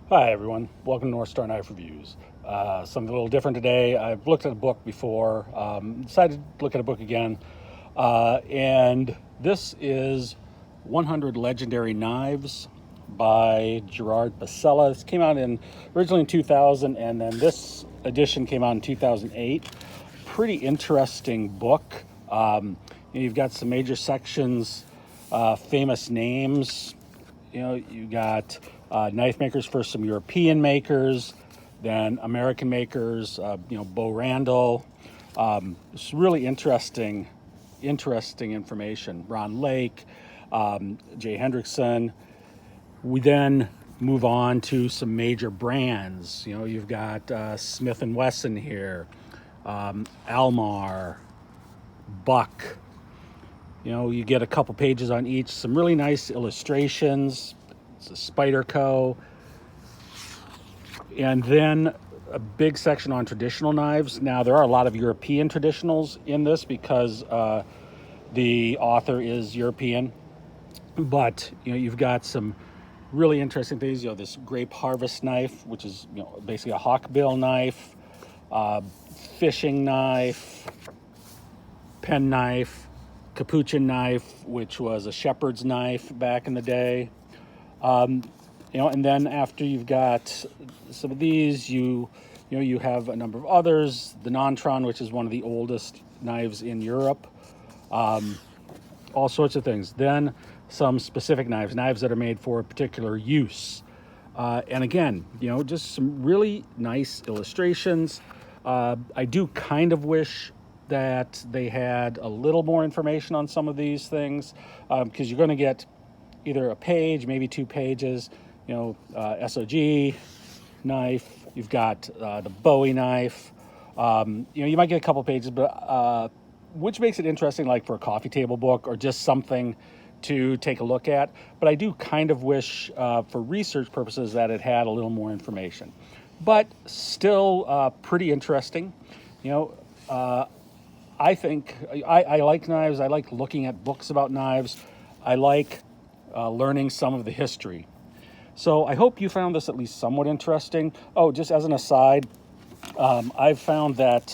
Hi everyone, welcome to North Star Knife Reviews. Something a little different today. I've looked at a book before, decided to look at a book again, and this is 100 Legendary Knives by Gérard Pacella. This came out originally in 2000, and then this edition came out in 2008. Pretty interesting book. You've got some major sections, famous names. You got knife makers for some European makers, then American makers, Bo Randall. It's really interesting information. Ron Lake, Jay Hendrickson. We then move on to some major brands. You've got Smith & Wesson here, Almar, Buck. You get a couple pages on each, some really nice illustrations. It's a Spyderco. And then a big section on traditional knives. Now, there are a lot of European traditionals in this because the author is European. But, you've got some really interesting things. This grape harvest knife, which is, basically a hawkbill knife, fishing knife, pen knife, capuchin knife, which was a shepherd's knife back in the day. And then after you've got some of these, you have a number of others. The Nontron, which is one of the oldest knives in Europe. All sorts of things. Then some specific knives that are made for a particular use. And again, just some really nice illustrations. I do kind of wish that they had a little more information on some of these things, because you're going to get either a page, maybe 2 pages, SOG knife. You've got the Bowie knife. You might get a couple pages, but which makes it interesting, like for a coffee table book or just something to take a look at. But I do kind of wish, for research purposes, that it had a little more information. But still pretty interesting. I think I like knives. I like looking at books about knives. I like learning some of the history. So I hope you found this at least somewhat interesting. Oh, just as an aside, I've found that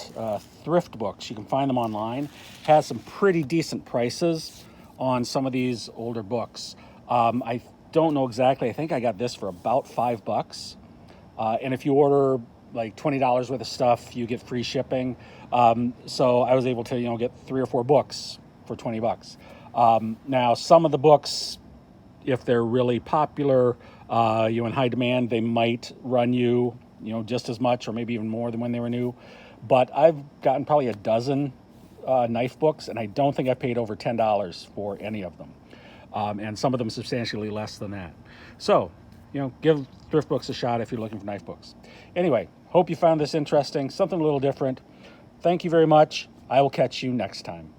thrift books, you can find them online, has some pretty decent prices on some of these older books. I don't know exactly. I think I got this for about $5. And if you order like $20 worth of stuff, you get free shipping. So I was able to, get 3 or 4 books for $20. Now, some of the books, if they're really popular, in high demand, they might run you, just as much or maybe even more than when they were new. But I've gotten probably a dozen knife books, and I don't think I paid over $10 for any of them. And some of them substantially less than that. So, give thrift books a shot if you're looking for knife books. Anyway, hope you found this interesting, something a little different. Thank you very much. I will catch you next time.